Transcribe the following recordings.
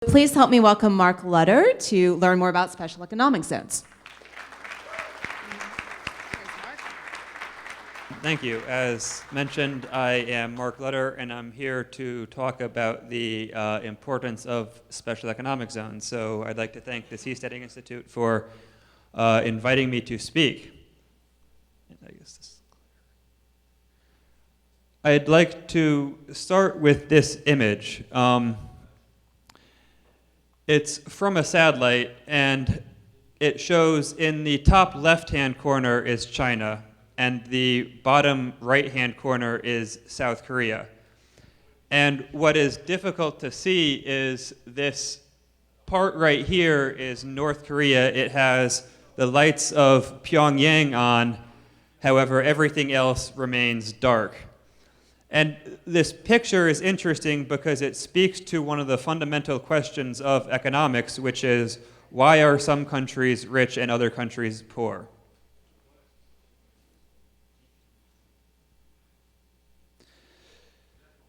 Please help me welcome Mark Lutter to learn more about special economic zones. Thank you. As mentioned, I am Mark Lutter, and I'm here to talk about the importance of special economic zones. So I'd like to thank the Seasteading Institute for inviting me to speak. I'd like to start with this image. It's from a satellite, and it shows in the top left-hand corner is China, and the bottom right-hand corner is South Korea. And what is difficult to see is this part right here is North Korea. It has the lights of Pyongyang on, however, everything else remains dark. And this picture is interesting because it speaks to one of the fundamental questions of economics, which is, why are some countries rich and other countries poor?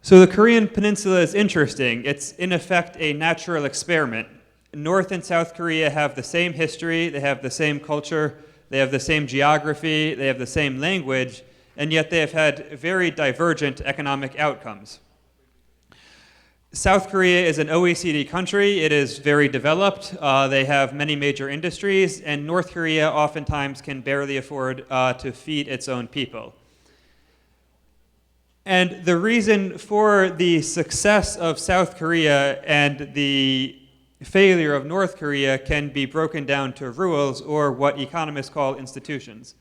So the Korean Peninsula is interesting. It's, in effect, a natural experiment. North and South Korea have the same history, they have the same culture, they have the same geography, they have the same language, and yet they have had very divergent economic outcomes. South Korea is an OECD country. It is very developed. They have many major industries, and North Korea oftentimes can barely afford to feed its own people. And the reason for the success of South Korea and the failure of North Korea can be broken down to rules, or what economists call institutions.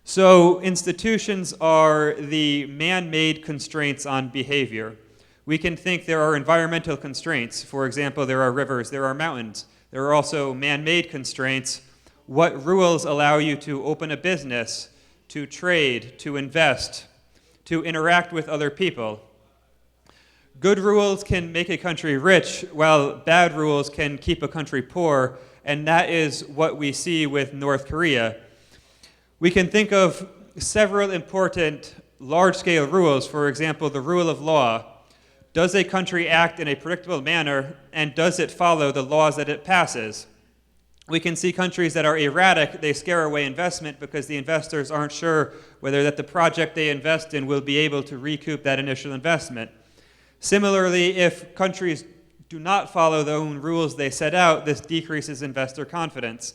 So institutions are the man-made constraints on behavior. We can think there are environmental constraints. For example, there are rivers, there are mountains. There are also man-made constraints. What rules allow you to open a business, to trade, to invest, to interact with other people? Good rules can make a country rich, while bad rules can keep a country poor, and that is what we see with North Korea. We can think of several important large-scale rules. For example, the rule of law. Does a country act in a predictable manner, and does it follow the laws that it passes? We can see countries that are erratic. They scare away investment because the investors aren't sure whether that the project they invest in will be able to recoup that initial investment. Similarly, if countries do not follow their own rules they set out, this decreases investor confidence.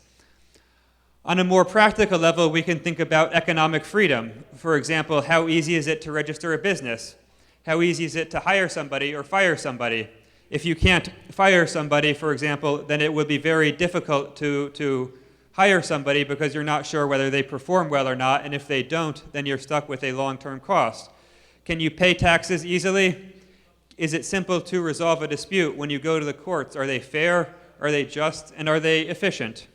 On a more practical level, we can think about economic freedom. For example, how easy is it to register a business? How easy is it to hire somebody or fire somebody? If you can't fire somebody, for example, then it would be very difficult to hire somebody because you're not sure whether they perform well or not, and if they don't, then you're stuck with a long-term cost. Can you pay taxes easily? Is it simple to resolve a dispute when you go to the courts? Are they fair? Are they just? And are they efficient?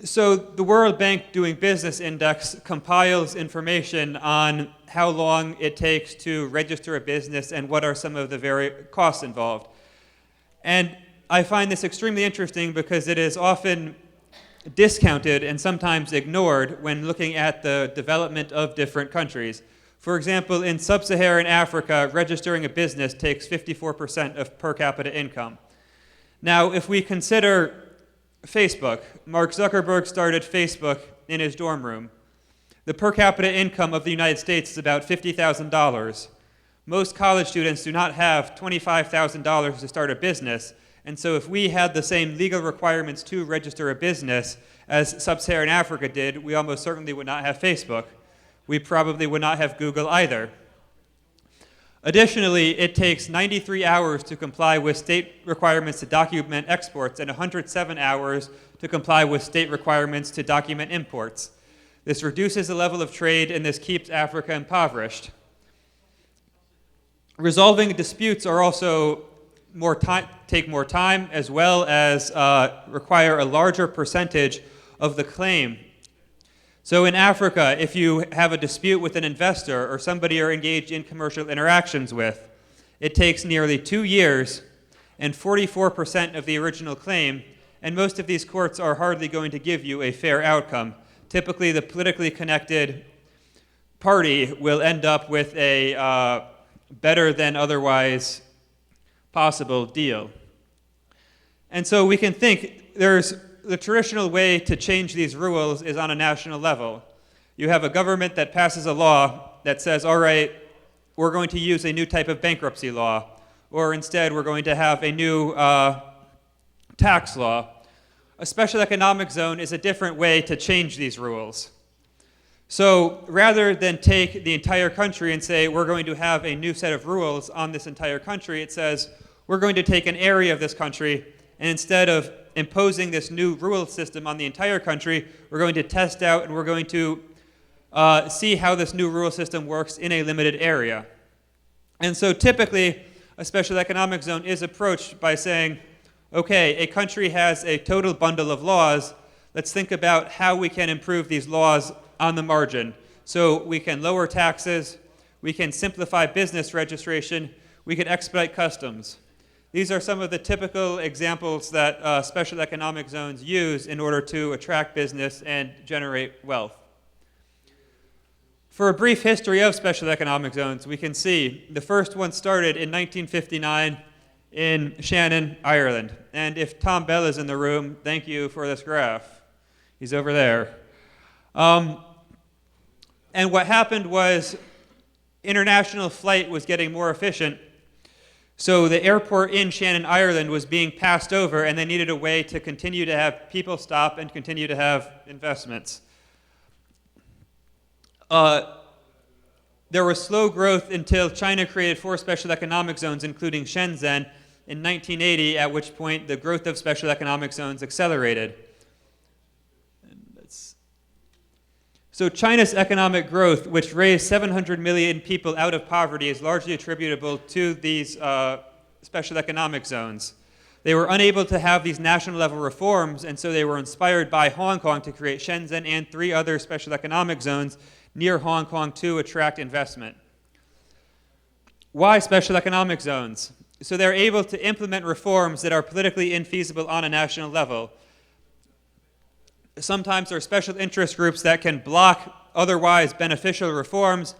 So the World Bank Doing Business Index compiles information on how long it takes to register a business and what are some of the very costs involved. And I find this extremely interesting because it is often discounted and sometimes ignored when looking at the development of different countries. For example, in sub-Saharan Africa, registering a business takes 54% of per capita income. Now, if we consider Facebook, Mark Zuckerberg started Facebook in his dorm room. The per capita income of the United States is about $50,000. Most college students do not have $25,000 to start a business, and so if we had the same legal requirements to register a business as sub-Saharan Africa did, we almost certainly would not have Facebook. We probably would not have Google either. Additionally, it takes 93 hours to comply with state requirements to document exports and 107 hours to comply with state requirements to document imports. This reduces the level of trade, and this keeps Africa impoverished. Resolving disputes are also take more time, as well as require a larger percentage of the claim. So in Africa, if you have a dispute with an investor or somebody you're engaged in commercial interactions with, it takes nearly 2 years and 44% of the original claim, and most of these courts are hardly going to give you a fair outcome. Typically, the politically connected party will end up with better than otherwise possible deal. And so we can think there's the traditional way to change these rules is on a national level. You have a government that passes a law that says, all right, we're going to use a new type of bankruptcy law, or instead we're going to have a new tax law. A special economic zone is a different way to change these rules. So rather than take the entire country and say we're going to have a new set of rules on this entire country, it says we're going to take an area of this country, and instead of imposing this new rule system on the entire country, we're going to test out and we're going to see how this new rule system works in a limited area. And so typically, a special economic zone is approached by saying, okay, a country has a total bundle of laws. Let's think about how we can improve these laws on the margin. So we can lower taxes, we can simplify business registration, we can expedite customs. These are some of the typical examples that special economic zones use in order to attract business and generate wealth. For a brief history of special economic zones, we can see the first one started in 1959 in Shannon, Ireland. And if Tom Bell is in the room, thank you for this graph. He's over there. And what happened was international flight was getting more efficient. So the airport in Shannon, Ireland was being passed over, and they needed a way to continue to have people stop and continue to have investments. There was slow growth until China created 4 special economic zones, including Shenzhen, in 1980, at which point the growth of special economic zones accelerated. So China's economic growth, which raised 700 million people out of poverty, is largely attributable to these special economic zones. They were unable to have these national level reforms, and so they were inspired by Hong Kong to create Shenzhen and 3 other special economic zones near Hong Kong to attract investment. Why special economic zones? So they're able to implement reforms that are politically infeasible on a national level. Sometimes there are special interest groups that can block otherwise beneficial reforms,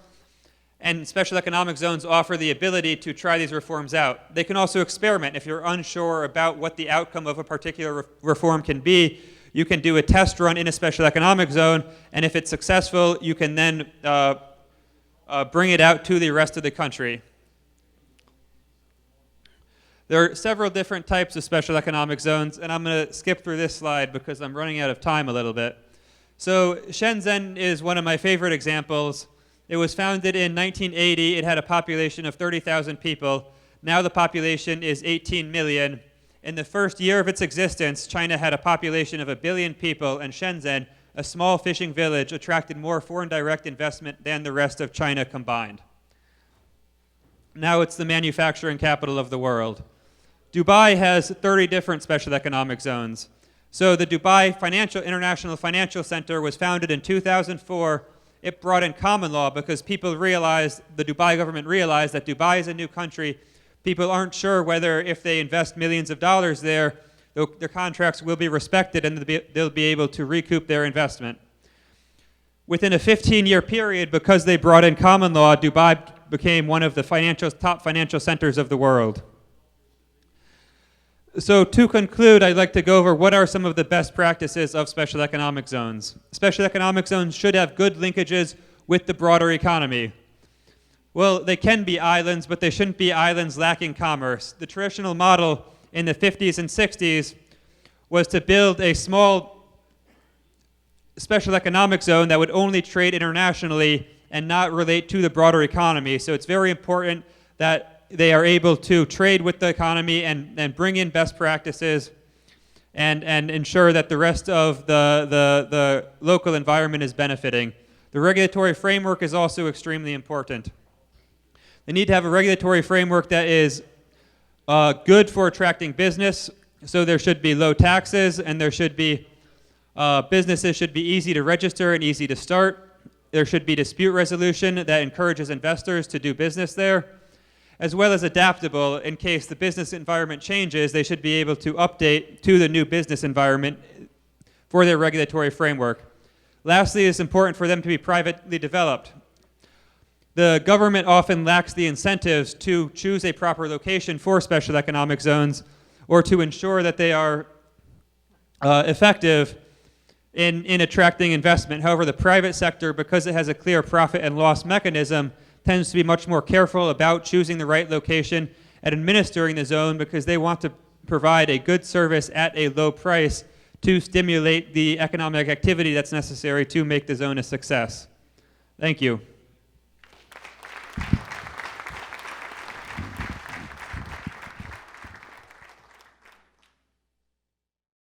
and special economic zones offer the ability to try these reforms out. They can also experiment. If you're unsure about what the outcome of a particular reform can be, you can do a test run in a special economic zone, and if it's successful, you can then bring it out to the rest of the country. There are several different types of special economic zones, and I'm going to skip through this slide because I'm running out of time a little bit. So Shenzhen is one of my favorite examples. It was founded in 1980. It had a population of 30,000 people. Now the population is 18 million. In the first year of its existence, China had a population of 1 billion people, and Shenzhen, a small fishing village, attracted more foreign direct investment than the rest of China combined. Now it's the manufacturing capital of the world. Dubai has 30 different special economic zones. So the Dubai International Financial Center was founded in 2004. It brought in common law because people realized, the Dubai government realized that Dubai is a new country. People aren't sure whether if they invest millions of dollars there, their contracts will be respected and they'll be able to recoup their investment. Within a 15-year period, because they brought in common law, Dubai became one of the top financial centers of the world. So to conclude, I'd like to go over what are some of the best practices of special economic zones. Special economic zones should have good linkages with the broader economy. Well, they can be islands, but they shouldn't be islands lacking commerce. The traditional model in the 50s and 60s was to build a small special economic zone that would only trade internationally and not relate to the broader economy. So it's very important that they are able to trade with the economy and bring in best practices and ensure that the rest of the local environment is benefiting. The regulatory framework is also extremely important. They need to have a regulatory framework that is good for attracting business. So there should be low taxes, and there should be businesses should be easy to register and easy to start. There should be dispute resolution that encourages investors to do business there, as well as adaptable. In case the business environment changes, they should be able to update to the new business environment for their regulatory framework. Lastly, it's important for them to be privately developed. The government often lacks the incentives to choose a proper location for special economic zones or to ensure that they are effective in attracting investment. However, the private sector, because it has a clear profit and loss mechanism, tends to be much more careful about choosing the right location and administering the zone because they want to provide a good service at a low price to stimulate the economic activity that's necessary to make the zone a success. Thank you.